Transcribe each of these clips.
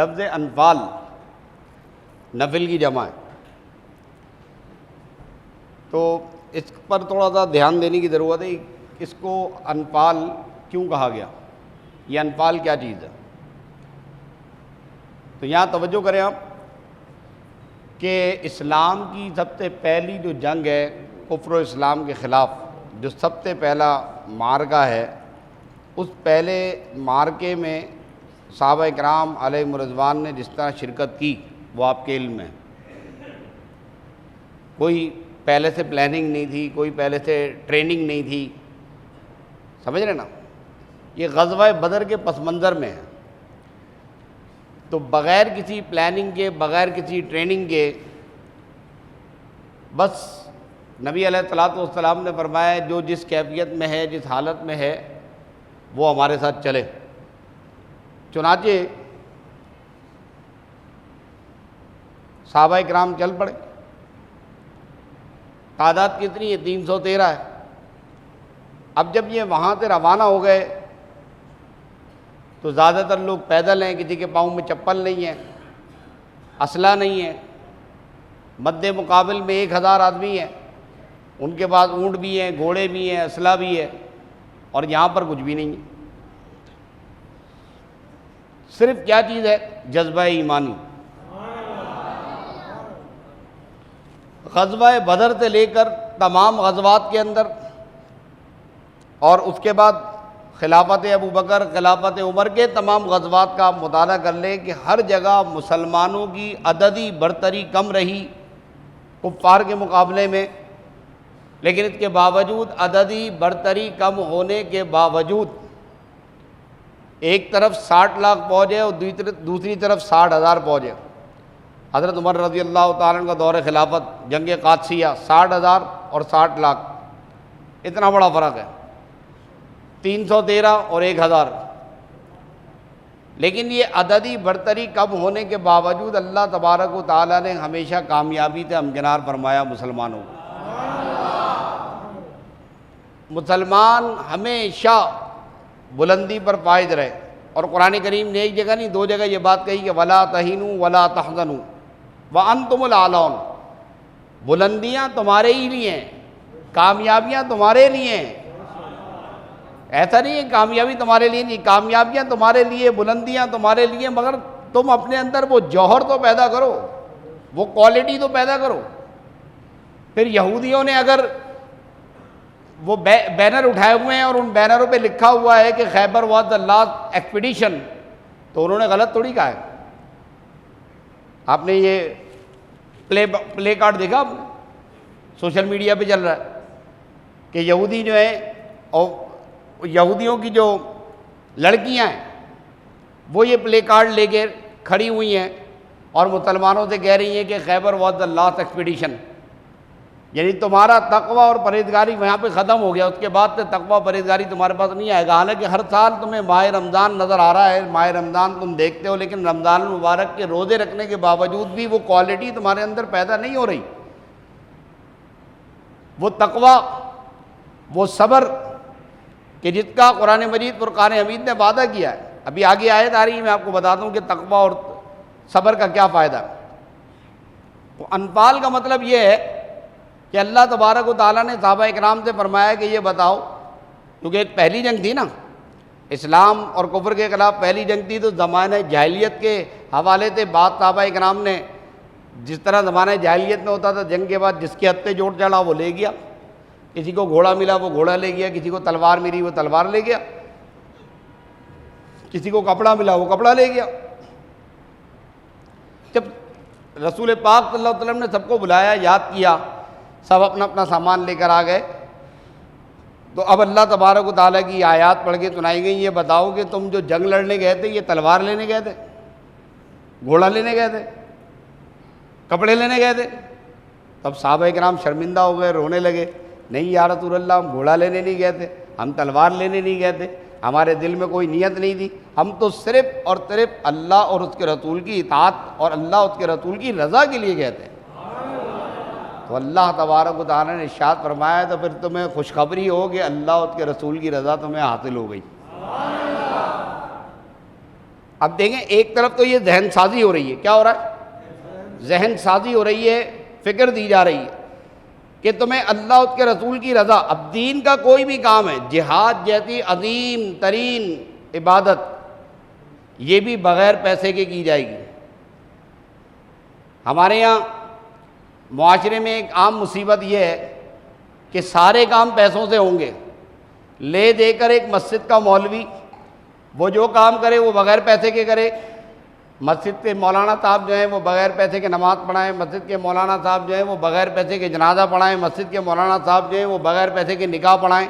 لفظ انفال نفل کی جمع ہے، تو اس پر تھوڑا سا دھیان دینے کی ضرورت ہے، اس کو انفال کیوں کہا گیا، یہ انفال کیا چیز ہے؟ تو یہاں توجہ کریں آپ کہ اسلام کی سب سے پہلی جو جنگ ہے کفر و اسلام کے خلاف، جو سب سے پہلا معرکہ ہے، اس پہلے معرکے میں صحابہ کرام علیہم رضوان نے جس طرح شرکت کی وہ آپ کے علم میں، کوئی پہلے سے پلاننگ نہیں تھی، کوئی پہلے سے ٹریننگ نہیں تھی، سمجھ رہے نا؟ یہ غزوہ بدر کے پس منظر میں ہے، تو بغیر کسی پلاننگ کے، بغیر کسی ٹریننگ کے، بس نبی علیہ الصلوۃ والسلام نے فرمایا جو جس کیفیت میں ہے، جس حالت میں ہے، وہ ہمارے ساتھ چلے۔ چنانچہ صحابہ کرام چل پڑے، تعداد کتنی ہے؟ 313 ہے۔ اب جب یہ وہاں سے روانہ ہو گئے تو زیادہ تر لوگ پیدل ہیں، کسی کے پاؤں میں چپل نہیں ہے، اسلحہ نہیں ہے، مد مقابل میں 1000 آدمی ہیں، ان کے پاس اونٹ بھی ہیں، گھوڑے بھی ہیں، اسلحہ بھی ہے، اور یہاں پر کچھ بھی نہیں ہے۔ صرف کیا چیز ہے؟ جذبہ ایمانی۔ غزوہ بدر سے لے کر تمام غزوات کے اندر، اور اس کے بعد خلافت ابو بکر، خلافت عمر کے تمام غزوات کا آپ مطالعہ کر لیں کہ ہر جگہ مسلمانوں کی عددی برتری کم رہی کفار کے مقابلے میں، لیکن اس کے باوجود عددی برتری کم ہونے کے باوجود ایک طرف 60 لاکھ پہنچے اور دوسری طرف 60,000 پہنچے۔ حضرت عمر رضی اللہ تعالیٰ عنہ کا دور خلافت، جنگ قادسیہ، 60,000 اور 60 لاکھ، اتنا بڑا فرق ہے، 313 اور 1000۔ لیکن یہ عددی برتری کم ہونے کے باوجود اللہ تبارک و تعالیٰ نے ہمیشہ کامیابی سے ہمکنار فرمایا مسلمانوں کو۔ مسلمان ہمیشہ بلندی پر فائز رہے، اور قرآن کریم نے ایک جگہ نہیں 2 جگہ یہ بات کہی کہ وَلَا تَهِنُوا وَلَا تَحْزَنُوا وَأَنْتُمُ الْأَعْلَوْنَ، بلندیاں تمہارے ہی لیے ہیں، کامیابیاں تمہارے لیے ہیں۔ ایسا نہیں ہے کامیابی تمہارے لیے نہیں، کامیابیاں تمہارے لیے، بلندیاں تمہارے لیے، مگر تم اپنے اندر وہ جوہر تو پیدا کرو، وہ کوالٹی تو پیدا کرو۔ پھر یہودیوں نے اگر وہ بینر اٹھائے ہوئے ہیں اور ان بینروں پہ لکھا ہوا ہے کہ خیبر واز دی لاسٹ ایکسپیڈیشن، تو انہوں نے غلط تھوڑی کہا ہے۔ آپ نے یہ پلے کارڈ دیکھا، آپ نے سوشل میڈیا پہ چل رہا ہے کہ یہودی جو ہیں، اور یہودیوں کی جو لڑکیاں ہیں وہ یہ پلے کارڈ لے کے کھڑی ہوئی ہیں اور مسلمانوں سے کہہ رہی ہیں کہ خیبر واز دی لاسٹ ایکسپیڈیشن، یعنی تمہارا تقوی اور پرہیزگاری وہاں پہ ختم ہو گیا، اس کے بعد سے تقوی پرہیزگاری تمہارے پاس نہیں آئے گا۔ حالانکہ ہر سال تمہیں ماہ رمضان نظر آ رہا ہے، ماہ رمضان تم دیکھتے ہو، لیکن رمضان المبارک کے روزے رکھنے کے باوجود بھی وہ کوالٹی تمہارے اندر پیدا نہیں ہو رہی، وہ تقوی، وہ صبر کہ جس کا قرآن مجید فرقان حمید نے وعدہ کیا ہے۔ ابھی آگے آیت آ رہی ہے، میں آپ کو بتا دوں کہ تقوی اور صبر کا کیا فائدہ ہے۔ تو انفال کا مطلب یہ ہے کہ اللہ تبارک و تعالیٰ نے صحابہ اکرام سے فرمایا کہ یہ بتاؤ، کیونکہ ایک پہلی جنگ تھی نا، اسلام اور کفر کے خلاف پہلی جنگ تھی، تو زمانہ جاہلیت کے حوالے سے بعض صحابہ اکرام نے، جس طرح زمانہ جاہلیت میں ہوتا تھا، جنگ کے بعد جس کے ہتھے چوٹ چڑھا وہ لے گیا، کسی کو گھوڑا ملا وہ گھوڑا لے گیا، کسی کو تلوار ملی وہ تلوار لے گیا، کسی کو کپڑا ملا وہ کپڑا لے گیا۔ جب رسول پاک صلی اللہ علیہ وسلم نے سب کو بلایا، یاد کیا، سب اپنا اپنا سامان لے کر آ گئے، تو اب اللہ تبارک و تعالیٰ کی آیات پڑھ کے سنائی گئی، یہ بتاؤ کہ تم جو جنگ لڑنے گئے تھے یہ تلوار لینے گئے تھے، گھوڑا لینے گئے تھے، کپڑے لینے گئے تھے؟ تب صحابہ کرام شرمندہ ہو گئے، رونے لگے، نہیں یا رسول اللہ، ہم گھوڑا لینے نہیں گئے تھے، ہم تلوار لینے نہیں گئے تھے، ہمارے دل میں کوئی نیت نہیں تھی، ہم تو صرف اور صرف اللہ اور اس کے رسول کی اطاعت اور اللہ اس کے رسول کی رضا کے لیے گئے تھے۔ تو اللہ تبارک و تعالیٰ نے ارشاد فرمایا، تو پھر تمہیں خوشخبری ہو کہ اللہ اور اس کے رسول کی رضا تمہیں حاصل ہو گئی۔ اب دیکھیں ایک طرف تو یہ ذہن سازی ہو رہی ہے، کیا ہو رہا ہے؟ ذہن سازی ہو رہی ہے، فکر دی جا رہی ہے کہ تمہیں اللہ اس کے رسول کی رضا. اب دین کا کوئی بھی کام ہے، جہاد جیسی عظیم ترین عبادت یہ بھی بغیر پیسے کے کی جائے گی. ہمارے یہاں معاشرے میں ایک عام مصیبت یہ ہے کہ سارے کام پیسوں سے ہوں گے. لے دے کر ایک مسجد کا مولوی وہ جو کام کرے وہ بغیر پیسے کے کرے. مسجد کے مولانا صاحب جو ہیں وہ بغیر پیسے کے نماز پڑھائیں، مسجد کے مولانا صاحب جو ہیں وہ بغیر پیسے کے جنازہ پڑھائیں، مسجد کے مولانا صاحب جو ہیں وہ بغیر پیسے کے نکاح پڑھائیں.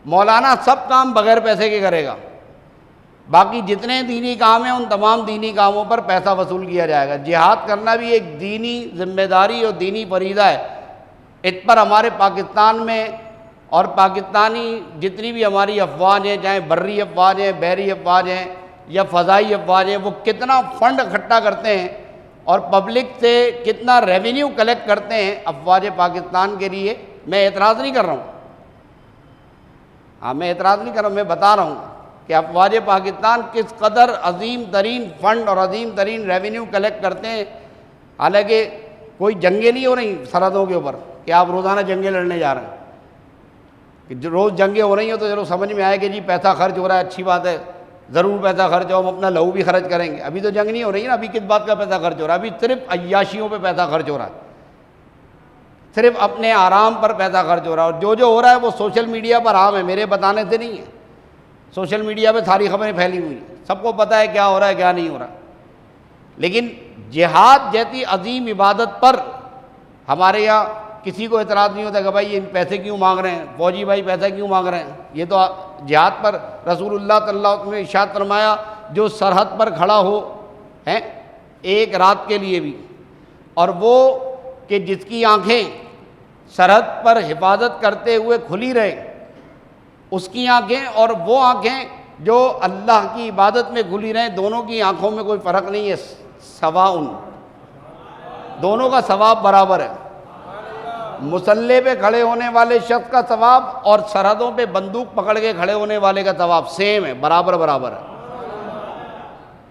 مولانا سب کام بغیر پیسے کے کرے گا. باقی جتنے دینی کام ہیں ان تمام دینی کاموں پر پیسہ وصول کیا جائے گا. جہاد کرنا بھی ایک دینی ذمہ داری اور دینی فریضہ ہے. اس پر ہمارے پاکستان میں اور پاکستانی جتنی بھی ہماری افواج ہیں، چاہے بری افواج ہیں، بحری افواج ہیں یا فضائی افواج ہیں، وہ کتنا فنڈ اکٹھا کرتے ہیں اور پبلک سے کتنا ریونیو کلیکٹ کرتے ہیں افواج پاکستان کے لیے. میں اعتراض نہیں کر رہا ہوں، میں اعتراض نہیں کر رہا ہوں، میں بتا رہا ہوں کہ افواج پاکستان کس قدر عظیم ترین فنڈ اور عظیم ترین ریونیو کلیکٹ کرتے ہیں. حالانکہ کوئی جنگیں نہیں ہو رہی سرحدوں کے اوپر کہ آپ روزانہ جنگیں لڑنے جا رہے ہیں. کہ جو روز جنگیں ہو رہی ہیں تو چلو سمجھ میں آئے کہ جی پیسہ خرچ ہو رہا ہے، اچھی بات ہے، ضرور پیسہ خرچ ہو، ہم اپنا لہو بھی خرچ کریں گے. ابھی تو جنگ نہیں ہو رہی ہے نا، ابھی کس بات کا پیسہ خرچ ہو رہا ہے؟ ابھی صرف عیاشیوں پہ پیسہ خرچ ہو رہا ہے، صرف اپنے آرام پر پیسہ خرچ ہو رہا ہے. اور جو ہو رہا ہے وہ سوشل میڈیا پر عام ہے، میرے بتانے سے نہیں ہے. سوشل میڈیا پہ ساری خبریں پھیلی ہوئی ہیں، سب کو پتہ ہے کیا ہو رہا ہے کیا نہیں ہو رہا. لیکن جہاد جیسی عظیم عبادت پر ہمارے یہاں کسی کو اعتراض نہیں ہوتا کہ بھائی یہ پیسے کیوں مانگ رہے ہیں، فوجی بھائی پیسہ کیوں مانگ رہے ہیں. یہ تو جہاد پر رسول اللہ صلی اللہ علیہ وسلم نے ارشاد فرمایا جو سرحد پر کھڑا ہو ہیں ایک رات کے لیے بھی، اور وہ کہ جس کی آنکھیں سرحد پر حفاظت کرتے ہوئے کھلی رہے، اس کی آنکھیں اور وہ آنکھیں جو اللہ کی عبادت میں کھلی رہیں، دونوں کی آنکھوں میں کوئی فرق نہیں ہے. سواء، دونوں کا ثواب برابر ہے. مسلح پہ کھڑے ہونے والے شخص کا ثواب اور سرحدوں پہ بندوق پکڑ کے کھڑے ہونے والے کا ثواب سیم ہے، برابر برابر ہے.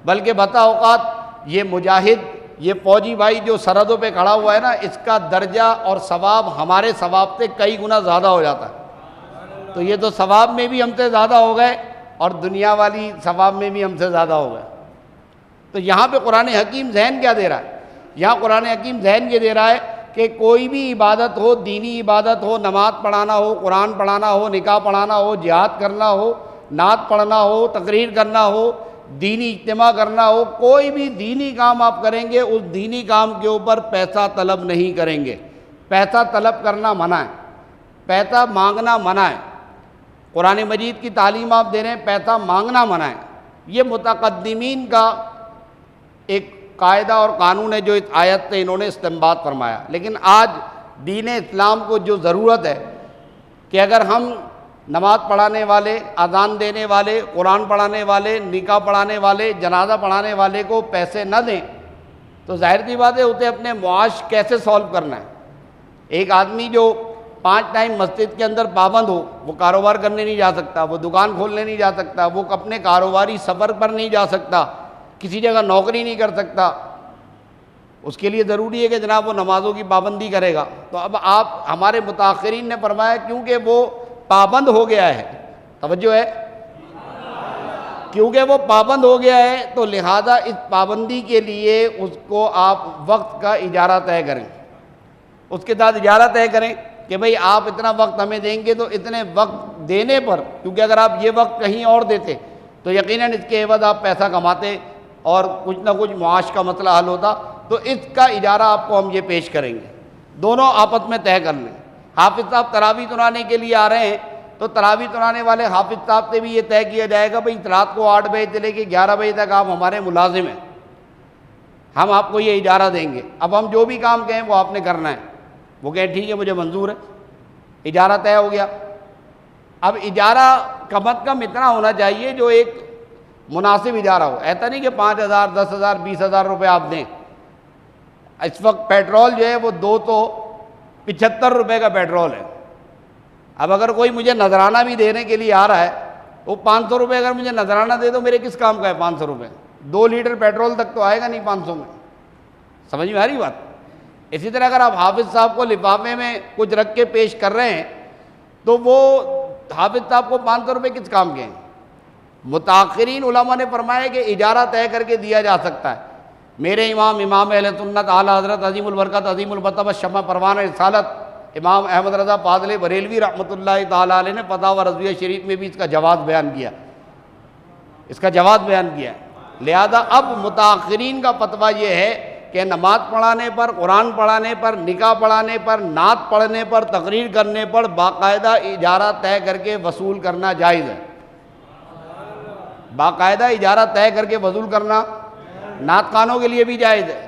بلکہ بتا اوقات یہ مجاہد، یہ فوجی بھائی جو سرحدوں پہ کھڑا ہوا ہے نا، اس کا درجہ اور ثواب ہمارے ثواب سے کئی گنا زیادہ ہو جاتا ہے. تو یہ تو ثواب میں بھی ہم سے زیادہ ہو گئے اور دنیا والی ثواب میں بھی ہم سے زیادہ ہو گئے. تو یہاں پہ قرآن حکیم ذہن کیا دے رہا ہے؟ یہاں قرآن حکیم ذہن یہ دے رہا ہے کہ کوئی بھی عبادت ہو، دینی عبادت ہو، نماز پڑھانا ہو، قرآن پڑھانا ہو، نکاح پڑھانا ہو، جہاد کرنا ہو، نعت پڑھنا ہو، تقریر کرنا ہو، دینی اجتماع کرنا ہو، کوئی بھی دینی کام آپ کریں گے اس دینی کام کے اوپر پیسہ طلب نہیں کریں گے. پیسہ طلب کرنا منع ہے، پیسہ مانگنا منع ہے. قرآن مجید کی تعلیم آپ دے رہے ہیں، پیسہ مانگنا منع ہے. یہ متقدمین کا ایک قاعدہ اور قانون ہے جو اس آیت سے انہوں نے استنباط فرمایا. لیکن آج دین اسلام کو جو ضرورت ہے کہ اگر ہم نماز پڑھانے والے، اذان دینے والے، قرآن پڑھانے والے، نکاح پڑھانے والے، جنازہ پڑھانے والے کو پیسے نہ دیں تو ظاہر سی بات ہے اسے اپنے معاش کیسے سولو کرنا ہے. ایک آدمی جو 5 ٹائم مسجد کے اندر پابند ہو، وہ کاروبار کرنے نہیں جا سکتا، وہ دکان کھولنے نہیں جا سکتا، وہ اپنے کاروباری سفر پر نہیں جا سکتا، کسی جگہ نوکری نہیں کر سکتا. اس کے لیے ضروری ہے کہ جناب وہ نمازوں کی پابندی کرے گا. تو اب آپ ہمارے متاخرین نے فرمایا کیونکہ وہ پابند ہو گیا ہے، توجہ ہے، کیونکہ وہ پابند ہو گیا ہے تو لہذا اس پابندی کے لیے اس کو آپ وقت کا اجارہ طے کریں، اس کے ساتھ اجارہ طے کریں کہ بھئی آپ اتنا وقت ہمیں دیں گے. تو اتنے وقت دینے پر، کیونکہ اگر آپ یہ وقت کہیں اور دیتے تو یقیناً اس کے عوض آپ پیسہ کماتے اور کچھ نہ کچھ معاش کا مسئلہ حل ہوتا. تو اس کا اجارہ آپ کو ہم یہ پیش کریں گے، دونوں آپس میں طے کر لیں. حافظ صاحب تراویح سنانے کے لیے آ رہے ہیں تو تراویح سنانے والے حافظ صاحب سے بھی یہ طے کیا جائے گا بھئی رات کو 8 بجے سے لے کے 11 بجے تک آپ ہمارے ملازم ہیں، ہم آپ کو یہ اجارہ دیں گے. اب ہم جو بھی کام کہیں وہ آپ نے کرنا ہے. وہ کہیں ٹھیک ہے مجھے منظور ہے، اجارہ طے ہو گیا. اب اجارہ کم از کم اتنا ہونا چاہیے جو ایک مناسب اجارہ ہو. ایسا نہیں کہ 5,000 10,000 20,000 روپے آپ دیں. اس وقت پیٹرول جو ہے وہ 275 روپے کا پیٹرول ہے. اب اگر کوئی مجھے نذرانہ بھی دینے کے لیے آ رہا ہے، وہ 500 روپے اگر مجھے نذرانہ دے دو، میرے کس کام کا ہے 500 روپے؟ 2 لیٹر پیٹرول تک تو آئے گا نہیں 500 میں. سمجھ میں آ رہی بات؟ اسی طرح اگر آپ حافظ صاحب کو لفافے میں کچھ رکھ کے پیش کر رہے ہیں تو وہ حافظ صاحب کو 500 روپے کس کام کے ہیں؟ متاخرین علماء نے فرمایا کہ اجارہ طے کر کے دیا جا سکتا ہے. میرے امام اہل سنت اعلیٰ حضرت عظیم البرکت عظیم البطب شمع پروان رسالت امام احمد رضا پادلی بریلوی رحمۃ اللہ تعالیٰ علیہ نے فتاوی رضویہ شریف میں بھی اس کا جواز بیان کیا، اس کا جواز بیان کیا. لہذا اب متاخرین کا فتویٰ یہ ہے کہ نماز پڑھانے پر، قرآن پڑھانے پر، نکاح پڑھانے پر، نعت پڑھنے پر، تقریر کرنے پر باقاعدہ اجارہ طے کر کے وصول کرنا جائز ہے. باقاعدہ اجارہ طے کر کے وصول کرنا نعت خوانوں کے لیے بھی جائز ہے.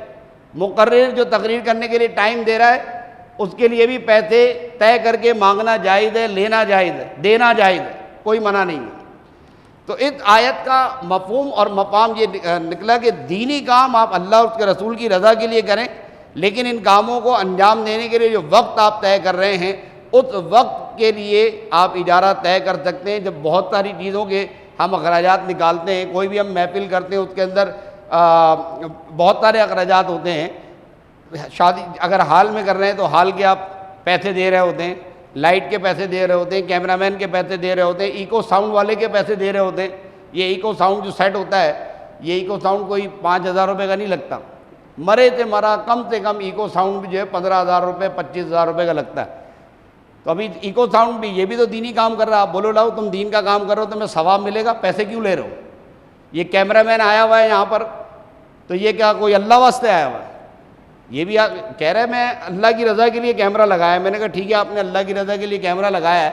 مقرر جو تقریر کرنے کے لیے ٹائم دے رہا ہے اس کے لیے بھی پیسے طے کر کے مانگنا جائز ہے، لینا جائز ہے، دینا جائز ہے، کوئی منع نہیں ہے. تو اس آیت کا مفہوم اور مقام یہ نکلا کہ دینی کام آپ اللہ اور اس کے رسول کی رضا کے لیے کریں، لیکن ان کاموں کو انجام دینے کے لیے جو وقت آپ طے کر رہے ہیں اس وقت کے لیے آپ اجارہ طے کر سکتے ہیں. جب بہت ساری چیزوں کے ہم اخراجات نکالتے ہیں، کوئی بھی ہم محفل کرتے ہیں اس کے اندر بہت سارے اخراجات ہوتے ہیں. شادی اگر ہال میں کر رہے ہیں تو ہال کے آپ پیسے دے رہے ہوتے ہیں، لائٹ کے پیسے دے رہے ہوتے ہیں، کیمرہ مین کے پیسے دے رہے ہوتے ہیں، ایکو ساؤنڈ والے کے پیسے دے رہے ہوتے ہیں. یہ ایکو ساؤنڈ جو سیٹ ہوتا ہے، یہ ایکو ساؤنڈ کوئی 5,000 روپے کا نہیں لگتا، مرے سے مرا کم سے کم ایکو ساؤنڈ بھی جو ہے 15,000 روپے 25,000 روپے کا لگتا ہے. تو ابھی ایکو ساؤنڈ بھی، یہ بھی تو دینی کام کر رہا ہے. آپ بولو لاؤ تم دین کا کام کر رہے ہو تو میں ثواب ملے گا، پیسے کیوں لے رہے ہو؟ یہ کیمرہ مین آیا ہوا ہے یہاں پر تو یہ کیا کوئی اللہ واسطے آیا ہوا ہے؟ یہ بھی کہہ رہے میں اللہ کی رضا کے لیے کیمرہ لگایا ہے. میں نے کہا ٹھیک ہے آپ نے اللہ کی رضا کے لیے کیمرہ لگایا ہے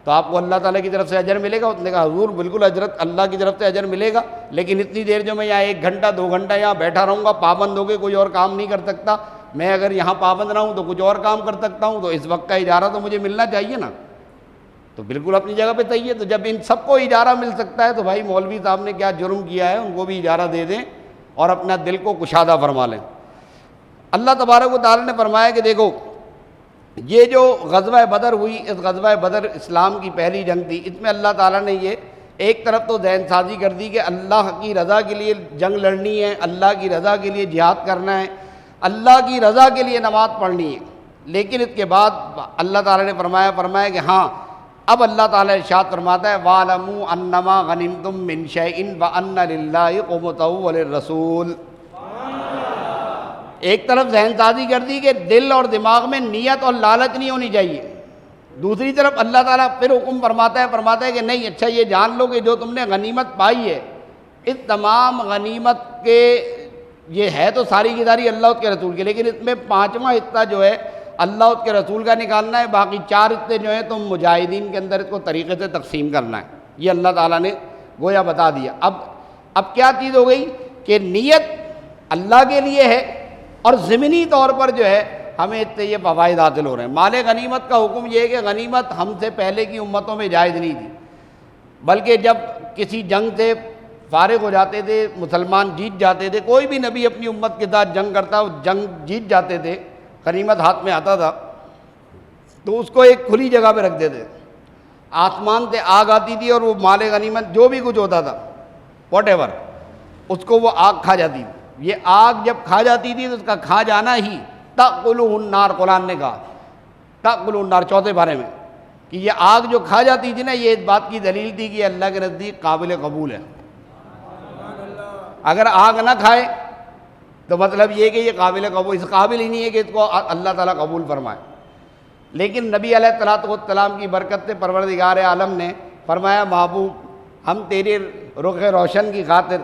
تو آپ کو اللہ تعالیٰ کی طرف سے اجر ملے گا. اس نے کہا حضور بالکل اجرت اللہ کی طرف سے اجر ملے گا، لیکن اتنی دیر جو میں یہاں 1 گھنٹہ 2 گھنٹہ یہاں بیٹھا رہوں گا پابند ہو کے کوئی اور کام نہیں کر سکتا. میں اگر یہاں پابند نہ ہوں تو کچھ اور کام کر سکتا ہوں، تو اس وقت کا اجارہ تو مجھے ملنا چاہیے نا. تو بالکل اپنی جگہ پہ صحیح ہے. تو جب ان سب کو اجارہ مل سکتا ہے تو بھائی مولوی صاحب نے کیا جرم کیا ہے، ان کو بھی اجارہ دے دیں اور اپنا دل کو کشادہ فرما لیں. اللہ تبارک و تعالیٰ نے فرمایا کہ دیکھو یہ جو غزوہ بدر ہوئی، اس غزوہ بدر اسلام کی پہلی جنگ تھی. اس میں اللہ تعالیٰ نے یہ ایک طرف تو ذہن سازی کر دی کہ اللہ کی رضا کے لیے جنگ لڑنی ہے، اللہ کی رضا کے لیے جہاد کرنا ہے، اللہ کی رضا کے لیے نماز پڑھنی ہے. لیکن اس کے بعد اللہ تعالیٰ نے فرمایا کہ ہاں اب اللہ تعالیٰ ارشاد فرماتا ہے وَاعْلَمُوا أَنَّمَا غَنِمْتُم مِّن شَيْءٍ وَأَنَّ لِلَّهِ خُمُسَهُ وَلِلرَّسُولِ. ایک طرف ذہن سازی کر دی کہ دل اور دماغ میں نیت اور لالچ نہیں ہونی چاہیے، دوسری طرف اللہ تعالیٰ پھر حکم فرماتا ہے کہ نہیں اچھا یہ جان لو کہ جو تم نے غنیمت پائی ہے اس تمام غنیمت کے یہ ہے تو ساری کی ساری اللہ اس کے رسول کی، لیکن اس میں 5واں حصہ جو ہے اللہ اس کے رسول کا نکالنا ہے، باقی 4 حصے جو ہیں تم مجاہدین کے اندر اس کو طریقے سے تقسیم کرنا ہے. یہ اللہ تعالیٰ نے گویا بتا دیا. اب کیا چیز ہو گئی کہ نیت اللہ کے لیے ہے اور ضمنی طور پر جو ہے ہمیں اس سے یہ فوائد حاصل ہو رہے ہیں. مال غنیمت کا حکم یہ ہے کہ غنیمت ہم سے پہلے کی امتوں میں جائز نہیں تھی، بلکہ جب کسی جنگ سے فارغ ہو جاتے تھے، مسلمان جیت جاتے تھے، کوئی بھی نبی اپنی امت کے ساتھ جنگ کرتا، جنگ جیت جاتے تھے، غنیمت ہاتھ میں آتا تھا تو اس کو ایک کھلی جگہ پہ رکھ دیتے. آسمان سے آگ آتی تھی اور وہ مال غنیمت جو بھی کچھ ہوتا تھا واٹ ایور اس کو وہ آگ کھا جاتی تھی. یہ آگ جب کھا جاتی تھی تو اس کا کھا جانا ہی تأکلہ النار، قرآن نے کہا تأکلہ النار 4 بارے میں کہ یہ آگ جو کھا جاتی تھی نا یہ اس بات کی دلیل تھی کہ اللہ کے نزدیک قابل قبول ہے. اگر آگ نہ کھائے تو مطلب یہ کہ یہ قابل قبول، اس قابل ہی نہیں ہے کہ اس کو اللہ تعالیٰ قبول فرمائے. لیکن نبی علیہ الصلوۃ والسلام کی برکت سے پروردگار عالم نے فرمایا محبوب ہم تیرے رخ روشن کی خاطر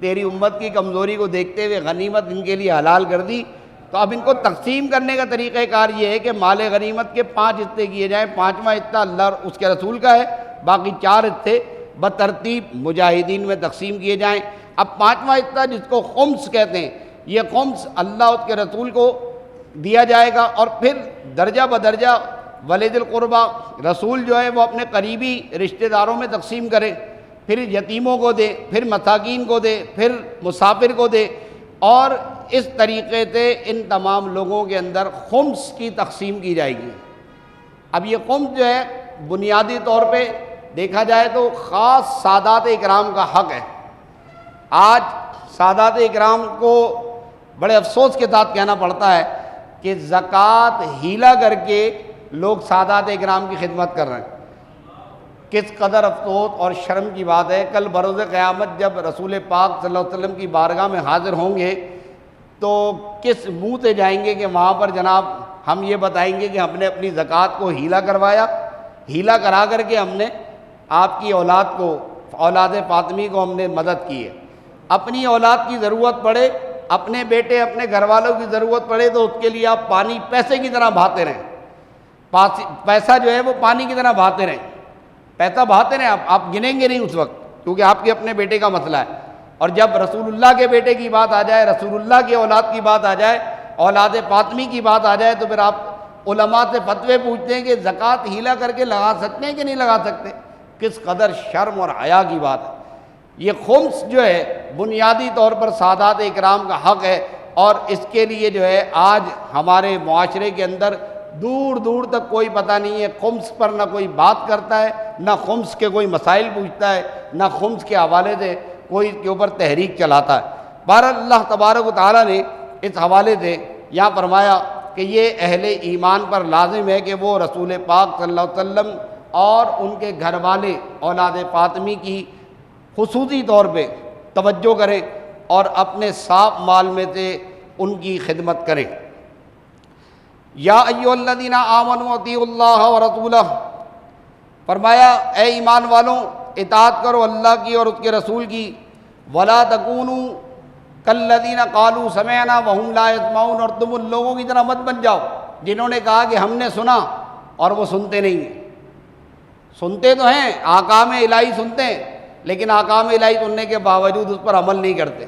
تیری امت کی کمزوری کو دیکھتے ہوئے غنیمت ان کے لیے حلال کر دی. تو اب ان کو تقسیم کرنے کا طریقہ کار یہ ہے کہ مال غنیمت کے 5 حصے کیے جائیں، 5واں حصہ اللہ اور اس کے رسول کا ہے، باقی 4 حصے بترتیب مجاہدین میں تقسیم کیے جائیں. اب 5واں حصہ جس کو خمس کہتے ہیں، یہ خمس اللہ اس کے رسول کو دیا جائے گا اور پھر درجہ بدرجہ ولید القربہ رسول جو ہے وہ اپنے قریبی رشتہ داروں میں تقسیم کرے، پھر یتیموں کو دے، پھر مساکین کو دے، پھر مسافر کو دے، اور اس طریقے سے ان تمام لوگوں کے اندر خمس کی تقسیم کی جائے گی. اب یہ خمس جو ہے بنیادی طور پہ دیکھا جائے تو خاص سادات اکرام کا حق ہے. آج سادات اکرام کو بڑے افسوس کے ساتھ کہنا پڑتا ہے کہ زکوٰۃ ہیلا کر کے لوگ سادات اکرام کی خدمت کر رہے ہیں۔ کس قدر افسوس اور شرم کی بات ہے، کل بروز قیامت جب رسول پاک صلی اللہ علیہ وسلم کی بارگاہ میں حاضر ہوں گے تو کس منہ سے جائیں گے کہ وہاں پر جناب ہم یہ بتائیں گے کہ ہم نے اپنی زکوٰۃ کو ہیلا کروایا، ہیلا کرا کر کے ہم نے آپ کی اولاد کو، اولاد فاطمی کو ہم نے مدد کی ہے۔ اپنی اولاد کی ضرورت پڑے، اپنے بیٹے اپنے گھر والوں کی ضرورت پڑے تو اس کے لیے آپ پانی پیسے کی طرح بہاتے رہیں، پیسہ جو ہے وہ پانی کی طرح بہاتے رہیں، پیسہ بہاتے رہیں، آپ گنیں گے نہیں اس وقت، کیونکہ آپ کے اپنے بیٹے کا مسئلہ ہے۔ اور جب رسول اللہ کے بیٹے کی بات آ جائے، رسول اللہ کی اولاد کی بات آ جائے، اولاد فاطمی کی بات آ جائے، تو پھر آپ علماء سے فتوے پوچھتے ہیں کہ زکوٰۃ ہیلا کر کے لگا سکتے ہیں کہ نہیں لگا سکتے۔ کس قدر شرم اور حیا کی بات ہے۔ یہ خمس جو ہے بنیادی طور پر سادات اکرام کا حق ہے، اور اس کے لیے جو ہے آج ہمارے معاشرے کے اندر دور دور تک کوئی پتہ نہیں ہے، خمس پر نہ کوئی بات کرتا ہے، نہ خمس کے کوئی مسائل پوچھتا ہے، نہ خمس کے حوالے سے کوئی اس کے اوپر تحریک چلاتا ہے۔ بہرحال اللہ تبارک و تعالیٰ نے اس حوالے سے یہاں فرمایا کہ یہ اہل ایمان پر لازم ہے کہ وہ رسول پاک صلی اللہ علیہ وسلم اور ان کے گھر والے اولاد فاطمی کی خصوصی طور پہ توجہ کریں اور اپنے صاف مال میں سے ان کی خدمت کریں۔ یا ایھا الذین آمنوا اطیعوا اللہ ورسولہ، فرمایا اے ایمان والوں اطاعت کرو اللہ کی اور اس کے رسول کی، ولا تکونوا کالذین قالوا سمعنا وہم لا یسمعون، اور تم ان لوگوں کی طرح مت بن جاؤ جنہوں نے کہا کہ ہم نے سنا اور وہ سنتے نہیں ہیں۔ سنتے تو ہیں، احکام الہی سنتے ہیں، لیکن احکام الہی سننے کے باوجود اس پر عمل نہیں کرتے۔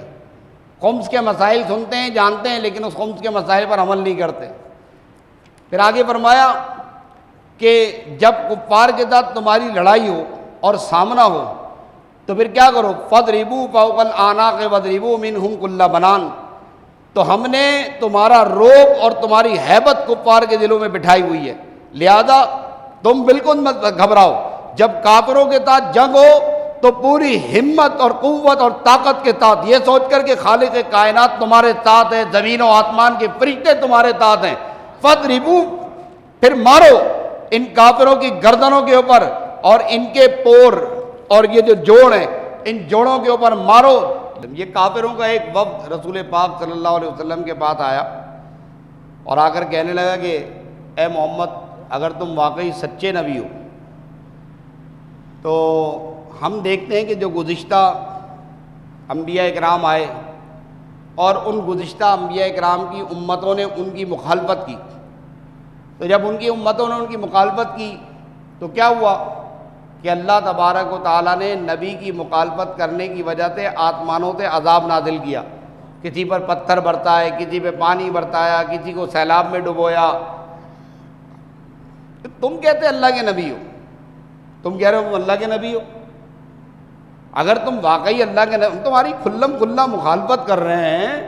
خمس کے مسائل سنتے ہیں، جانتے ہیں، لیکن اس خمس کے مسائل پر عمل نہیں کرتے۔ پھر آگے فرمایا کہ جب کفار کے ساتھ تمہاری لڑائی ہو اور سامنا ہو تو پھر کیا کرو، فَاضْرِبُوا فَوْقَ الْأَعْنَاقِ وَاضْرِبُوا مِنْهُمْ كُلَّ بَنَانٍ، تو ہم نے تمہارا روب اور تمہاری ہیبت کفار کے دلوں میں بٹھائی ہوئی ہے، لہذا تم بالکل مت گھبراؤ۔ جب کافروں کے ساتھ جنگ ہو تو پوری ہمت اور قوت اور طاقت کے ساتھ، یہ سوچ کر کہ خالق کائنات تمہارے ساتھ ہے، زمین و آسمان کے فرشتے تمہارے ساتھ ہیں، فَاضْرِبُوا، پھر مارو ان کافروں کی گردنوں کے اوپر اور ان کے پور اور یہ جو جوڑ ہیں ان جوڑوں کے اوپر مارو۔ یہ کافروں کا ایک وفد رسول پاک صلی اللہ علیہ وسلم کے پاس آیا اور آ کر کہنے لگا کہ اے محمد اگر تم واقعی سچے نبی ہو تو ہم دیکھتے ہیں کہ جو گزشتہ انبیاء اکرام آئے اور ان گزشتہ انبیاء اکرام کی امتوں نے ان کی مخالفت کی، تو جب ان کی امتوں نے ان کی مخالفت کی تو کیا ہوا کہ اللہ تبارک و تعالیٰ نے نبی کی مخالفت کرنے کی وجہ سے آسمانوں سے عذاب نازل کیا، کسی پر پتھر برسائے، کسی پہ پانی برسایا، کسی کو سیلاب میں ڈبویا۔ تم کہتے اللہ کے نبی ہو، تم کہہ رہے ہو اللہ کے نبی ہو، اگر تم واقعی اللہ کے نبی، تمہاری کھلم کھلا مخالفت کر رہے ہیں،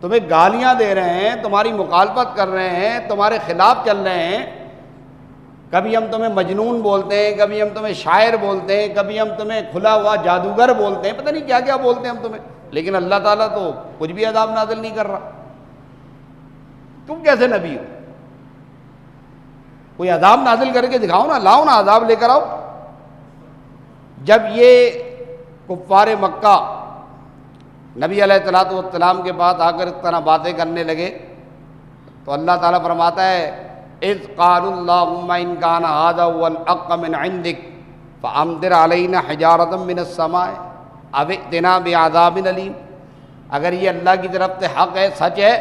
تمہیں گالیاں دے رہے ہیں، تمہاری مخالفت کر رہے ہیں، تمہارے خلاف چل رہے ہیں، کبھی ہم تمہیں مجنون بولتے ہیں، کبھی ہم تمہیں شاعر بولتے ہیں، کبھی ہم تمہیں کھلا ہوا جادوگر بولتے ہیں، پتہ نہیں کیا کیا بولتے ہیں ہم تمہیں، لیکن اللہ تعالیٰ تو کچھ بھی عذاب نازل نہیں کر رہا۔ تم کیسے نبی ہو؟ کوئی عذاب نازل کر کے دکھاؤ نا، لاؤ نا عذاب لے کر آؤ۔ جب یہ کفار مکہ نبی علیہ الصلوۃ والسلام کے پاس آ کر اس طرح باتیں کرنے لگے تو اللہ تعالیٰ فرماتا ہے اذ قالوا اللہم ان کان ھذا هو الحق من عندک فامطر علینا حجارۃ من السماء او ائتنا بعذاب الیم، اگر یہ اللہ کی طرف سے حق ہے، سچ ہے،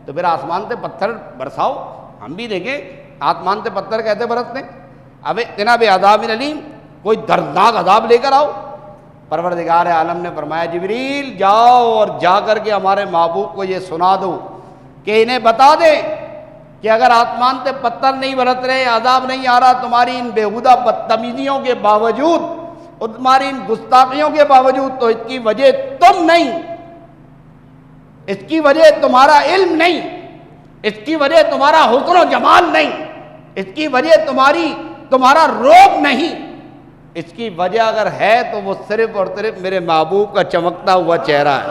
تو پھر آسمان سے پتھر برساؤ، ہم بھی دیکھیں آسمان سے پتھر کیسے برستے، او ائتنا بعذاب الیم، کوئی دردناک عذاب لے کر آؤ۔ پروردگار عالم نے فرمایا جبریل جاؤ اور جا کر کے ہمارے محبوب کو یہ سنا دو کہ انہیں بتا دیں کہ اگر آسمان سے پتھر نہیں برس رہے، عذاب نہیں آ رہا، تمہاری ان بےہودہ بدتمیزیوں کے باوجود اور تمہاری ان گستاخیوں کے باوجود، تو اس کی وجہ تم نہیں، اس کی وجہ تمہارا علم نہیں، اس کی وجہ تمہارا حسن و جمال نہیں، اس کی وجہ تمہارا روب نہیں، اس کی وجہ اگر ہے تو وہ صرف اور صرف میرے محبوب کا چمکتا ہوا چہرہ ہے۔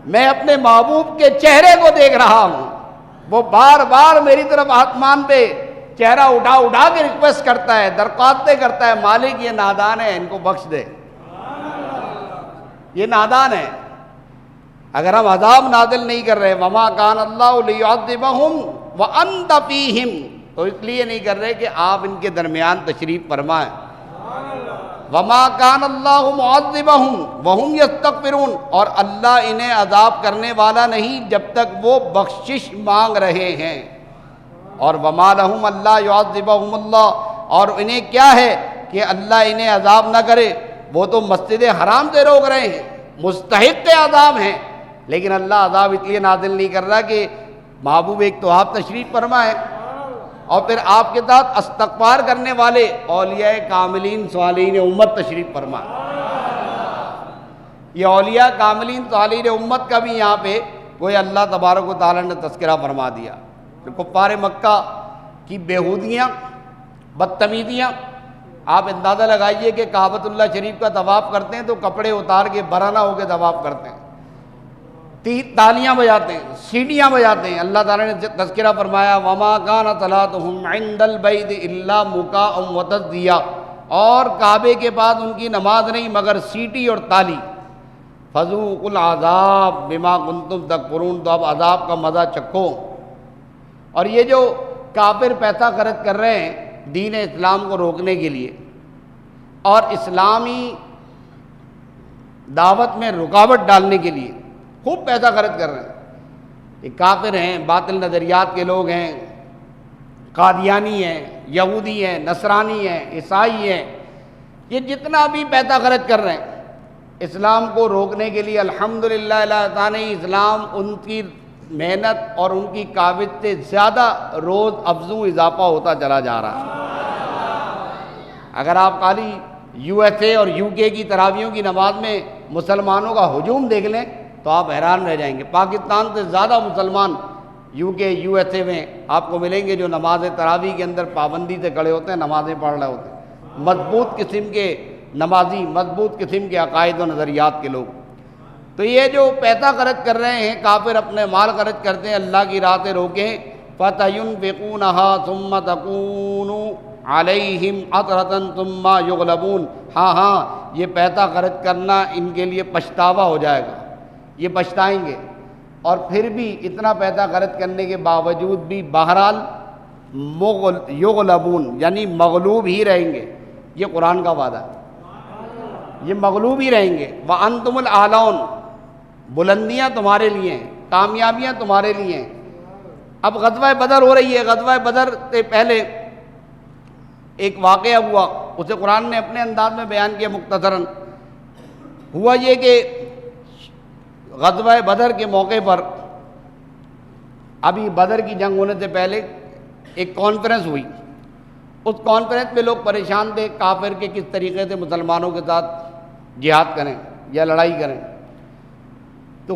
میں اپنے محبوب کے چہرے کو دیکھ رہا ہوں، وہ بار بار میری طرف آسمان پہ چہرہ اٹھا اٹھا کے ریکویسٹ کرتا ہے، درخواستیں کرتا ہے، مالک یہ نادان ہے، ان کو بخش دے، یہ نادان ہے۔ اگر ہم عذاب نازل نہیں کر رہے، وما کان اللہ لیعذبہم وانت فیہم، تو اس لیے نہیں کر رہے کہ آپ ان کے درمیان تشریف فرمائیں۔ وما کان اللہ معذبہم وہم یستغفرون، اور اللہ انہیں عذاب کرنے والا نہیں جب تک وہ بخشش مانگ رہے ہیں۔ اور وما لہم اللہ یعذبہم اللہ، اور انہیں کیا ہے کہ اللہ انہیں عذاب نہ کرے، وہ تو مسجد حرام سے روک رہے ہیں، مستحق عذاب ہیں، لیکن اللہ عذاب اس لیے نازل نہیں کر رہا کہ محبوب ایک تو آپ تشریف فرمائیں، اور پھر آپ کے ساتھ استغفار کرنے والے اولیاء کاملین صالحین امت تشریف فرمائیں۔ یہ اولیاء کاملین صالحین امت کا بھی یہاں پہ کوئی اللہ تبارک و تعالیٰ نے تذکرہ فرما دیا۔ کفار مکہ کی بیہودیاں، بدتمیزیاں، آپ اندازہ لگائیے کہ کعبۃ اللہ شریف کا طواف کرتے ہیں تو کپڑے اتار کے برہنہ ہو کے طواف کرتے ہیں، تالیاں بجاتے ہیں، سیٹیاں بجاتے ہیں۔ اللہ تعالیٰ نے تذکرہ فرمایا وما کان صلاتہم عند البیت الا مکاء وتصدیہ، اور کعبے کے بعد ان کی نماز نہیں مگر سیٹی اور تالی۔ فذوقوا العذاب بما کنتم تکفرون، تو اب عذاب کا مزہ چکھو۔ اور یہ جو کافر پیسہ خرچ کر رہے ہیں دین اسلام کو روکنے کے لیے اور اسلامی دعوت میں رکاوٹ ڈالنے کے لیے خوب پیسہ خرچ کر رہے ہیں، یہ کافر ہیں، باطل نظریات کے لوگ ہیں، قادیانی ہیں، یہودی ہیں، نصرانی ہیں، عیسائی ہیں، یہ جتنا بھی پیسہ خرچ کر رہے ہیں اسلام کو روکنے کے لیے، الحمدللہ اللہ تعالیٰ نے اسلام ان کی محنت اور ان کی کاوش سے زیادہ روز افزوں اضافہ ہوتا چلا جا رہا ہے۔ اگر آپ خالی یو ایس اے اور یو کے کی تراویحوں کی نماز میں مسلمانوں کا ہجوم دیکھ لیں تو آپ حیران رہ جائیں گے۔ پاکستان سے زیادہ مسلمان یو کے یو ایس اے میں آپ کو ملیں گے جو نماز تراویح کے اندر پابندی سے کھڑے ہوتے ہیں، نمازیں پڑھ رہے ہوتے ہیں، مضبوط قسم کے نمازی، مضبوط قسم کے عقائد و نظریات کے لوگ۔ تو یہ جو پیسہ خرچ کر رہے ہیں، کافر اپنے مال خرچ کرتے ہیں اللہ کی راہ سے روکیں، فَتَيُنْفِقُونَهَا ثُمَّ تَكُونُ عَلَيْهِمْ عَثْرَةً ثُمَّ يُغْلَبُونَ، ہاں یہ پیسہ خرچ کرنا ان کے لیے پچھتاوا ہو جائے گا، یہ پچھتائیں گے، اور پھر بھی اتنا پیسہ خرچ کرنے کے باوجود بھی بہرحال یغلبون، یعنی مغلوب ہی رہیں گے۔ یہ قرآن کا وعدہ ہے، یہ مغلوب ہی رہیں گے۔ وَأَنْتُمُ الْأَعْلَوْنَ، بلندیاں تمہارے لیے ہیں، کامیابیاں تمہارے لیے ہیں۔ اب غزوہ بدر ہو رہی ہے، غزوہ بدر سے پہلے ایک واقعہ ہوا، اسے قرآن نے اپنے انداز میں بیان کیا مختصراً۔ ہوا یہ کہ غزوہ بدر کے موقع پر، ابھی بدر کی جنگ ہونے سے پہلے ایک کانفرنس ہوئی، اس کانفرنس میں لوگ پریشان تھے کافر کے کس طریقے سے مسلمانوں کے ساتھ جہاد کریں یا لڑائی کریں۔ تو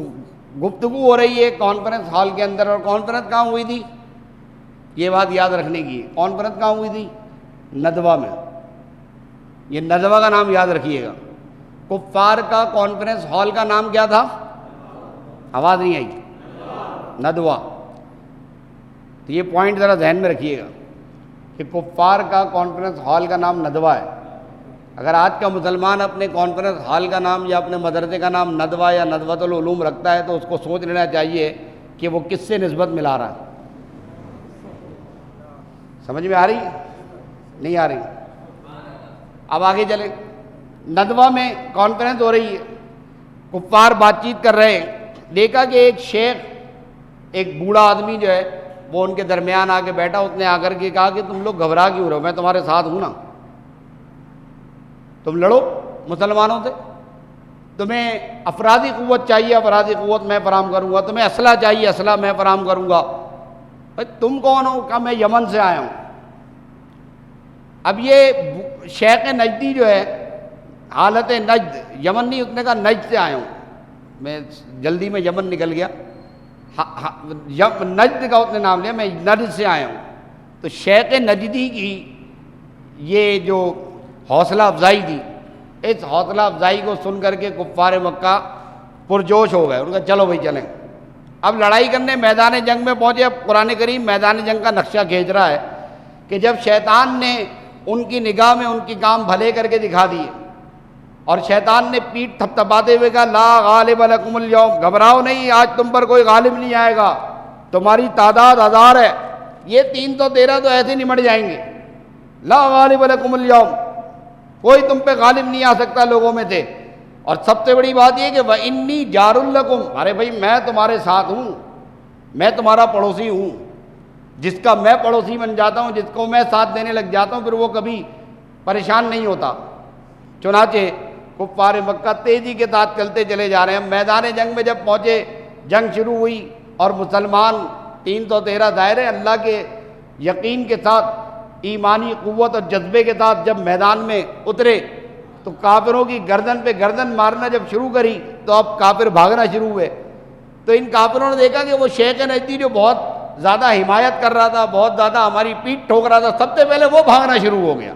گفتگو ہو رہی ہے کانفرنس ہال کے اندر، اور کانفرنس کہاں ہوئی تھی؟ یہ بات یاد رکھنے کی ہے، کانفرنس کہاں ہوئی تھی؟ ندوہ میں۔ یہ ندوہ کا نام یاد رکھیے گا۔ کفار کا کانفرنس ہال کا نام کیا تھا؟ آواز نہیں آئی؟ ندوہ۔ تو یہ پوائنٹ ذرا ذہن میں رکھیے گا کہ کفار کا کانفرنس ہال کا نام ندوہ ہے۔ اگر آج کا مسلمان اپنے کانفرنس ہال کا نام یا اپنے مدرسے کا نام ندوہ یا ندوۃ العلوم رکھتا ہے تو اس کو سوچ لینا چاہیے کہ وہ کس سے نسبت ملا رہا ہے۔ سمجھ میں آ رہی؟ نہیں آ رہی؟ اب آگے چلیں۔ ندوہ میں کانفرنس ہو رہی ہے، کفار بات چیت کر رہے ہیں، دیکھا کہ ایک شیخ، ایک بوڑھا آدمی جو ہے وہ ان کے درمیان آ کے بیٹھا، اس نے آ کر کے کہا کہ تم لوگ گھبرا کیوں رہو، میں تمہارے ساتھ ہوں نا، تم لڑو مسلمانوں سے، تمہیں افرادی قوت چاہیے، افرادی قوت میں فراہم کروں گا، تمہیں اسلحہ چاہیے، اسلحہ میں فراہم کروں گا۔ تم کون ہو؟ کہا میں یمن سے آیا ہوں۔ اب یہ شیخ نجدی جو ہے، حالت نجد، یمن نہیں، اس نے کہا نجد سے آیا ہوں، میں جلدی میں یمن نکل گیا، نجد کا اس نے نام لیا، میں نجد سے آیا ہوں۔ تو شیخ نجدی کی یہ جو حوصلہ افزائی تھی، اس حوصلہ افزائی کو سن کر کے کفار مکہ پرجوش ہو گئے، ان کا چلو بھائی چلیں۔ اب لڑائی کرنے میدان جنگ میں پہنچے۔ اب قرآن کریم میدان جنگ کا نقشہ کھینچ رہا ہے کہ جب شیطان نے ان کی نگاہ میں ان کی کام بھلے کر کے دکھا دیے اور شیطان نے پیٹھ تھپتھپاتے ہوئے کہا لا غالب لکم اليوم، گھبراؤ نہیں، آج تم پر کوئی غالب نہیں آئے گا، تمہاری تعداد 1000 ہے، یہ 313 تو ایسے نمٹ جائیں گے، لا غالب لکم اليوم، کوئی تم پہ غالب نہیں آ سکتا لوگوں میں تھے۔ اور سب سے بڑی بات یہ کہ وَإِنِّي جَارٌ لَكُمْ، ارے بھائی میں تمہارے ساتھ ہوں، میں تمہارا پڑوسی ہوں، جس کا میں پڑوسی بن جاتا ہوں، جس کو میں ساتھ دینے لگ جاتا ہوں، پھر وہ کبھی پریشان نہیں ہوتا۔ چنانچہ کفار مکہ تیزی کے ساتھ چلتے چلے جا رہے ہیں۔ میدان جنگ میں جب پہنچے، جنگ شروع ہوئی اور مسلمان 313 ظاہر اللہ کے یقین کے ساتھ، ایمانی قوت اور جذبے کے ساتھ جب میدان میں اترے تو کافروں کی گردن پہ گردن مارنا جب شروع کری تو اب کافر بھاگنا شروع ہوئے۔ تو ان کافروں نے دیکھا کہ وہ شیخ نجدی جو بہت زیادہ حمایت کر رہا تھا، بہت زیادہ ہماری پیٹھ ٹھوک رہا تھا، سب سے پہلے وہ بھاگنا شروع ہو گیا۔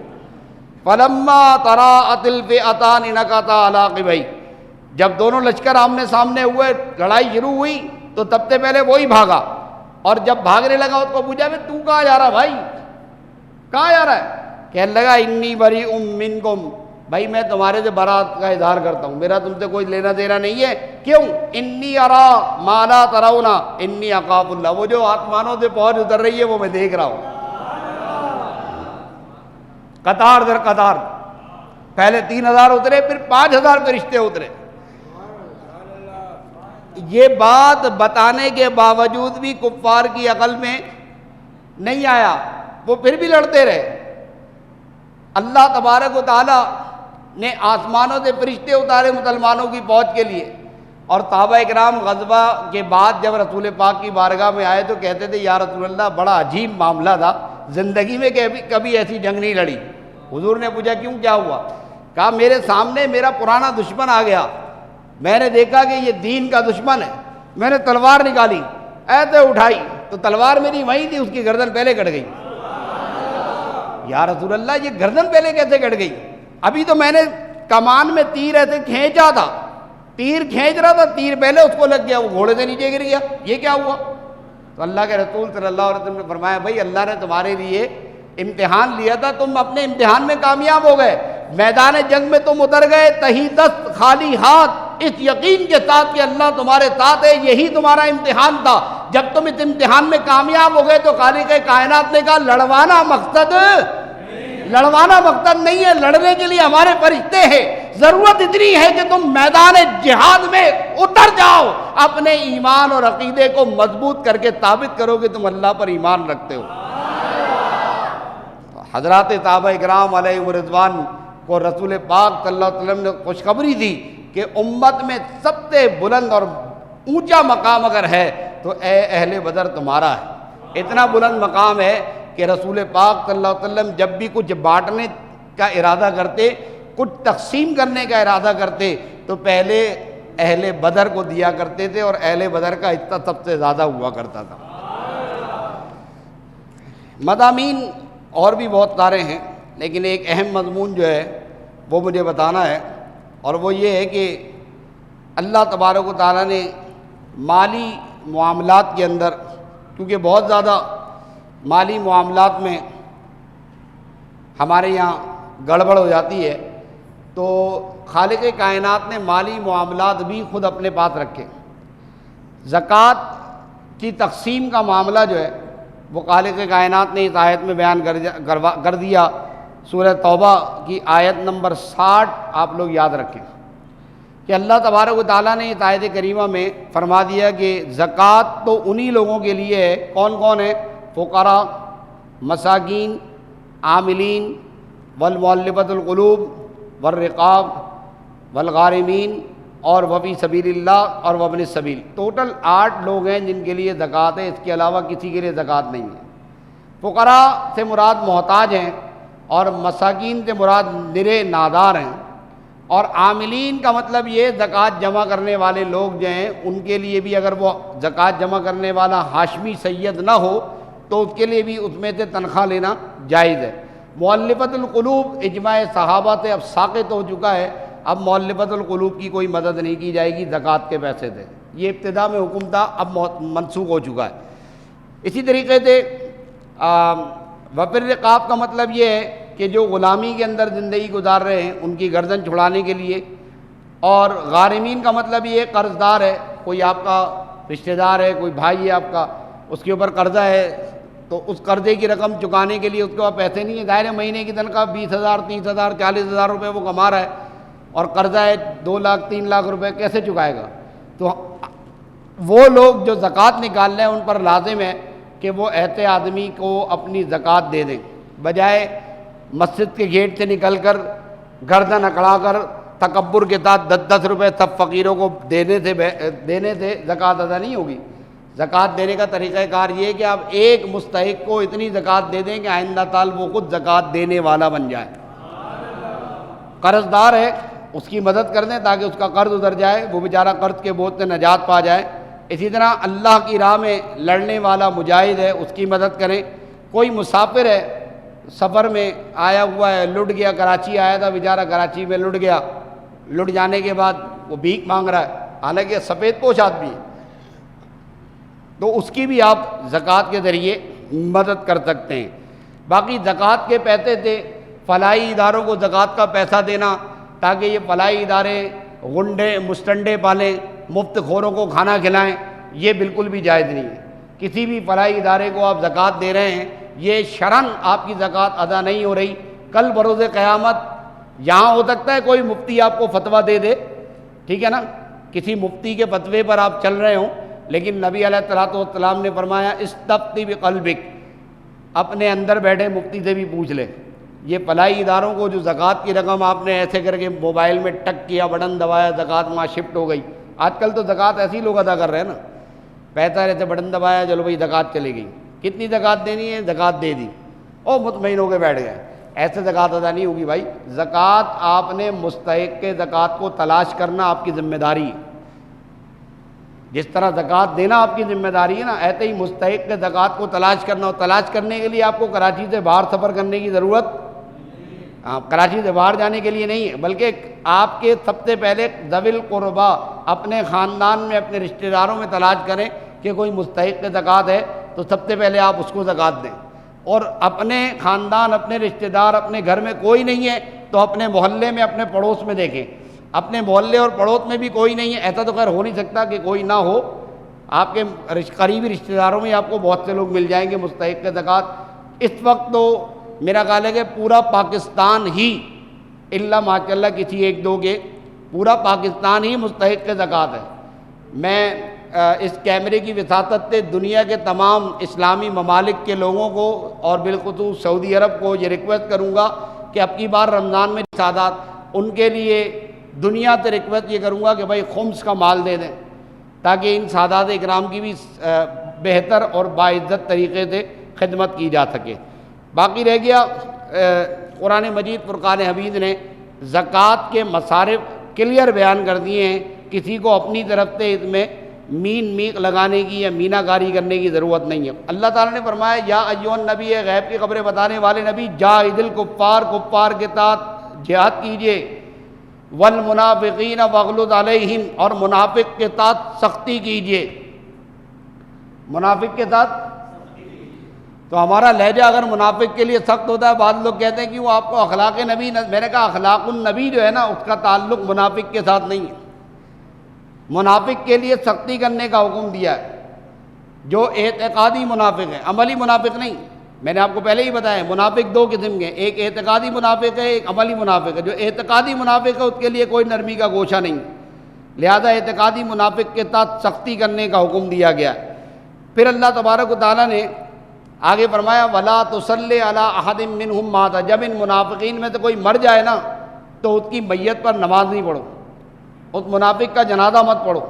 فَلَمَّا تَرَاءَتِ الْفِئَتَانِ نَكَصَ عَلَىٰ عَقِبَيْهِ، جب دونوں لشکر آمنے سامنے ہوئے، لڑائی شروع ہوئی تو سب سے پہلے وہی بھاگا، اور جب بھاگنے لگا اس کو پوچھا کہ تو کہاں جا رہا بھائی، کہاں جا رہا ہے؟ کہنے لگا انی بریء منکم، بھائی میں تمہارے سے برات کا اظہار کرتا ہوں، میرا تم سے کوئی لینا دینا نہیں ہے۔ کیوں؟ انی ارا ما لا ترون انی اخاف اللہ، وہ جو آسمانوں سے فوج اتر رہی ہے وہ میں دیکھ رہا ہوں، قطار در قطار، پہلے 3000 اترے، پھر 5000 فرشتے اترے۔ یہ بات بتانے کے باوجود بھی کفار کی عقل میں نہیں آیا، وہ پھر بھی لڑتے رہے۔ اللہ تبارک و تعالی نے آسمانوں سے فرشتے اتارے مسلمانوں کی فوج کے لیے، اور صحابہ کرام غزوہ کے بعد جب رسول پاک کی بارگاہ میں آئے تو کہتے تھے یا رسول اللہ بڑا عجیب معاملہ تھا، زندگی میں کبھی ایسی جنگ نہیں لڑی۔ حضور نے پوچھا کیوں، کیا ہوا؟ کہا میرے سامنے میرا پرانا دشمن آ گیا، میں نے دیکھا کہ یہ دین کا دشمن ہے، میں نے تلوار نکالی، ایسے اٹھائی تو تلوار میری وہیں تھی، اس کی گردن پہلے کٹ گئی۔ یا رسول اللہ یہ گردن پہلے کیسے کٹ گئی؟ ابھی تو میں نے کمان میں تیر ایسے کھینچا تھا، تیر کھینچ رہا تھا، تیر پہلے اس کو لگ گیا، وہ گھوڑے سے نیچے گر گیا، یہ کیا ہوا؟ تو اللہ کے رسول صلی اللہ علیہ وسلم نے فرمایا بھائی اللہ نے تمہارے لیے امتحان لیا تھا، تم اپنے امتحان میں کامیاب ہو گئے، میدان جنگ میں تم اتر گئے تہی دست خالی ہاتھ، اس یقین کے ساتھ کہ اللہ تمہارے ساتھ ہے، یہی تمہارا امتحان تھا۔ جب تم اس امتحان میں کامیاب ہو گئے تو خالق کائنات نے کہا لڑوانا مقصد نہیں ہے، لڑنے کے لیے ہمارے فرشتے ہیں، ضرورت اتنی ہے کہ تم میدان جہاد میں اتر جاؤ، اپنے ایمان اور عقیدے کو مضبوط کر کے ثابت کرو کہ تم اللہ پر ایمان رکھتے ہو۔ حضرات صحابہ کرام علیہ رضوان کو رسول پاک صلی اللہ علیہ وسلم نے خوشخبری دی کہ امت میں سب سے بلند اور اونچا مقام اگر ہے تو اے اہل بدر تمہارا ہے۔ اتنا بلند مقام ہے کہ رسول پاک صلی اللہ علیہ وسلم جب بھی کچھ بانٹنے کا ارادہ کرتے، کچھ تقسیم کرنے کا ارادہ کرتے تو پہلے اہل بدر کو دیا کرتے تھے، اور اہل بدر کا حصہ سب سے زیادہ ہوا کرتا تھا۔ مضامین اور بھی بہت سارے ہیں، لیکن ایک اہم مضمون جو ہے وہ مجھے بتانا ہے، اور وہ یہ ہے کہ اللہ تبارک و تعالیٰ نے مالی معاملات کے اندر، کیونکہ بہت زیادہ مالی معاملات میں ہمارے یہاں گڑبڑ ہو جاتی ہے، تو خالق کائنات نے مالی معاملات بھی خود اپنے پاس رکھے۔ زکوٰۃ کی تقسیم کا معاملہ جو ہے وہ خالق کائنات نے اس آیت میں بیان کر دیا۔ سورہ توبہ کی آیت نمبر 60 آپ لوگ یاد رکھیں کہ اللہ تبارک و تعالیٰ نے اس آیت کریمہ میں فرما دیا کہ زکوٰۃ تو انہی لوگوں کے لیے ہے، کون کون ہے؟ فقراء، مساکین، عاملین، والمؤلفۃ القلوب، والرقاب، والغارمین، اور وفی سبیل اللہ، اور وابن السبیل۔ ٹوٹل 8 لوگ ہیں جن کے لیے زکوٰۃ ہے، اس کے علاوہ کسی کے لیے زکوٰۃ نہیں ہے۔ فقراء سے مراد محتاج ہیں، اور مساکین سے مراد نرے نادار ہیں، اور عاملین کا مطلب یہ زکوٰۃ جمع کرنے والے لوگ جو ہیں ان کے لیے بھی اگر وہ زکوٰۃ جمع کرنے والا ہاشمی سید نہ ہو تو اس کے لیے بھی اس میں سے تنخواہ لینا جائز ہے۔ مؤلفۃ القلوب اجماع صحابہ سے اب ساقط ہو چکا ہے اب مؤلفۃ القلوب کی کوئی مدد نہیں کی جائے گی، زکوٰۃ کے پیسے تھے، یہ ابتدا میں حکم تھا، اب منسوخ ہو چکا ہے۔ اسی طریقے سے وفر رقاب کا مطلب یہ ہے کہ جو غلامی کے اندر زندگی گزار رہے ہیں ان کی گردن چھڑانے کے لیے، اور غارمین کا مطلب یہ قرض دار ہے، کوئی آپ کا رشتہ دار ہے، کوئی بھائی ہے آپ کا، اس کے اوپر قرضہ ہے، تو اس قرضے کی رقم چکانے کے لیے اس کے پاس پیسے نہیں ہیں، ظاہر ہے مہینے کی تنخواہ 20,000 30,000 40,000 روپے وہ کما رہا ہے اور قرضہ ہے 2 لاکھ 3 لاکھ روپے، کیسے چکائے گا؟ تو وہ لوگ جو زکوٰۃ نکال رہے ہیں ان پر لازم ہے کہ وہ ایسے آدمی کو اپنی زکوٰۃ دے دیں، بجائے مسجد کے گیٹ سے نکل کر گردن اکڑا کر تکبر کے ساتھ 10 روپے سب فقیروں کو دینے سے زکوٰۃ ادا نہیں ہوگی۔ زکوٰۃ دینے کا طریقہ کار یہ ہے کہ آپ ایک مستحق کو اتنی زکوٰۃ دے دیں کہ آئندہ سال وہ خود زکوٰۃ دینے والا بن جائے۔ قرض دار ہے اس کی مدد کر دیں تاکہ اس کا قرض اتر جائے، وہ بیچارہ قرض کے بوجھ سے نجات پا جائے۔ اسی طرح اللہ کی راہ میں لڑنے والا مجاہد ہے اس کی مدد کریں۔ کوئی مسافر ہے سفر میں آیا ہوا ہے، لٹ گیا، کراچی آیا تھا بیچارہ، کراچی میں لٹ گیا، لٹ جانے کے بعد وہ بھیک مانگ رہا ہے، حالانکہ سفید پوش آدمی ہے، تو اس کی بھی آپ زکوٰۃ کے ذریعے مدد کر سکتے ہیں۔ باقی زکوٰۃ کے پیسے سے فلاحی اداروں کو زکوٰۃ کا پیسہ دینا تاکہ یہ فلاحی ادارے غنڈے مستنڈے پالیں، مفت خوروں کو کھانا کھلائیں، یہ بالکل بھی جائز نہیں ہے۔ کسی بھی فلاحی ادارے کو آپ زکوٰۃ دے رہے ہیں، یہ شرعاً آپ کی زکوٰۃ ادا نہیں ہو رہی۔ کل بروز قیامت یہاں ہو سکتا ہے کوئی مفتی آپ کو فتویٰ دے دے، ٹھیک ہے نا، کسی مفتی کے فتوے پر آپ چل رہے ہوں، لیکن نبی علیہ الصلوۃ والسلام نے فرمایا استفتی بقلبک، اپنے اندر بیٹھے مفتی سے بھی پوچھ لے۔ یہ فلاحی اداروں کو جو زکوٰۃ کی رقم آپ نے ایسے کر کے موبائل میں ٹک کیا، بٹن دبایا، زکوٰۃ وہاں شفٹ ہو گئی۔ آج کل تو زکوٰۃ ایسے ہی لوگ ادا کر رہے ہیں نا، پیسہ ایسے بٹن دبایا، چلو بھائی زکوٰۃ چلی گئی، کتنی زکوٰۃ دینی ہے، زکوٰۃ دے دی، اور مطمئن ہو کے بیٹھ گئے۔ ایسے زکوٰۃ ادا نہیں ہوگی بھائی۔ زکوٰۃ آپ نے مستحق کے زکوٰۃ کو تلاش کرنا آپ کی ذمہ داری ہے۔ جس طرح زکوٰۃ دینا آپ کی ذمہ داری ہے نا، ایسے ہی مستحق کے زکوٰۃ کو تلاش کرنا، اور تلاش کرنے کے لیے آپ کو کراچی سے باہر سفر کرنے کی ضرورت، کراچی سے باہر جانے کے لیے نہیں ہے، بلکہ آپ کے سب سے پہلے ذوی القربا اپنے خاندان میں اپنے رشتہ داروں میں تلاش کریں کہ کوئی مستحق کے زکوٰۃ ہے تو سب سے پہلے آپ اس کو زکوٰۃ دیں، اور اپنے خاندان اپنے رشتہ دار اپنے گھر میں کوئی نہیں ہے تو اپنے محلے میں اپنے پڑوس میں دیکھیں، اپنے محلے اور پڑوس میں بھی کوئی نہیں ہے، ایسا تو خیر ہو نہیں سکتا کہ کوئی نہ ہو، آپ کے قریبی رشتہ داروں میں آپ کو بہت سے لوگ مل جائیں گے مستحق کے زکوٰۃ۔ اس وقت تو میرا خیال ہے کہ پورا پاکستان ہی الا ماشاء اللہ کسی ایک دو کے، پورا پاکستان ہی مستحق کے زکوٰۃ ہے۔ میں اس کیمرے کی وساطت سے دنیا کے تمام اسلامی ممالک کے لوگوں کو اور بالخصوص سعودی عرب کو یہ ریکویسٹ کروں گا کہ اب کی بار رمضان میں سادات، ان کے لیے دنیا سے ریکویسٹ یہ کروں گا کہ بھائی خمس کا مال دے دیں تاکہ ان سادات اکرام کی بھی بہتر اور باعزت طریقے سے خدمت کی جا سکے۔ باقی رہ گیا قرآن مجید فرقان حمید نے زکوٰۃ کے مصارف کلیئر بیان کر دیے ہیں، کسی کو اپنی طرف سے اس میں مین میق لگانے کی یا مینہ کاری کرنے کی ضرورت نہیں ہے۔ اللہ تعالیٰ نے فرمایا یا ایھا النبی، غیب کی خبریں بتانے والے نبی، جاہد الکفار، کفار کے ساتھ جہاد کیجیے، والمنافقین واغلظ علیہم، اور منافق کے ساتھ سختی کیجیے۔ منافق کے ساتھ تو ہمارا لہجہ اگر منافق کے لیے سخت ہوتا ہے، بعض لوگ کہتے ہیں کہ وہ آپ کو اخلاق نبی، میں نے کہا اخلاق النبی جو ہے نا اس کا تعلق منافق کے ساتھ نہیں ہے۔ منافق کے لیے سختی کرنے کا حکم دیا ہے، جو اعتقادی منافق ہے، عملی منافق نہیں۔ میں نے آپ کو پہلے ہی بتایا منافق دو قسم کے، ایک اعتقادی منافق ہے، ایک عملی منافق ہے۔ جو اعتقادی منافق ہے اس کے لیے کوئی نرمی کا گوشہ نہیں، لہذا اعتقادی منافق کے ساتھ سختی کرنے کا حکم دیا گیا۔ پھر اللہ تبارک و تعالیٰ نے آگے فرمایا وَلَا تُصَلِّ عَلَىٰ أَحَدٍ مِّنْهُمْ مَاتَ، جب ان منافقین میں سے کوئی مر جائے نا تو اس کی میت پر نماز نہیں پڑھو، اس منافق کا جنازہ مت پڑھو،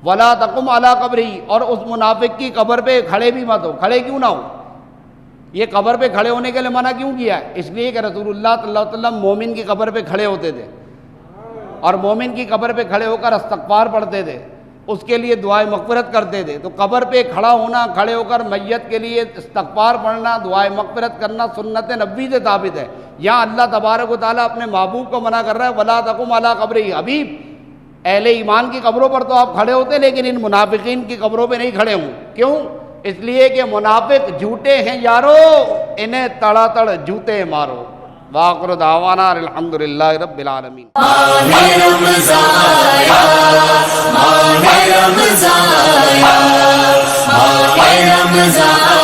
وَلَا تَقُمْ عَلَىٰ قَبْرِهِ، اور اس منافق کی قبر پہ کھڑے بھی مت ہو، کھڑے کیوں نہ ہو؟ یہ قبر پہ کھڑے ہونے کے لیے منع کیوں کیا ہے؟ اس لیے کہ رسول اللہ صلی اللہ علیہ وسلم مومن کی قبر پہ کھڑے ہوتے تھے اور مومن کی قبر پہ کھڑے ہو کر استغفار پڑھتے تھے، اس کے لیے دعائے مغفرت کرتے تھے. تو قبر پہ کھڑا ہونا، کھڑے ہو کر میت کے لیے استغفار پڑھنا، دعائے مغفرت کرنا سنت نبوی سے ثابت ہے. یہاں اللہ تبارک و تعالیٰ اپنے محبوب کو منع کر رہا ہے وَلَا تَقُمْ عَلَىٰ قَبْرِهِ. حبیب اہل ایمان کی قبروں پر تو آپ کھڑے ہوتے لیکن ان منافقین کی قبروں پہ نہیں کھڑے ہوں. کیوں؟ اس لیے کہ منافق جھوٹے ہیں یارو، انہیں تڑا تڑ جوتے مارو. وآخر دعوانا الحمدللہ رب العالمین. ماہ رمضان آیا، ماہ رمضان آیا، ماہ رمضان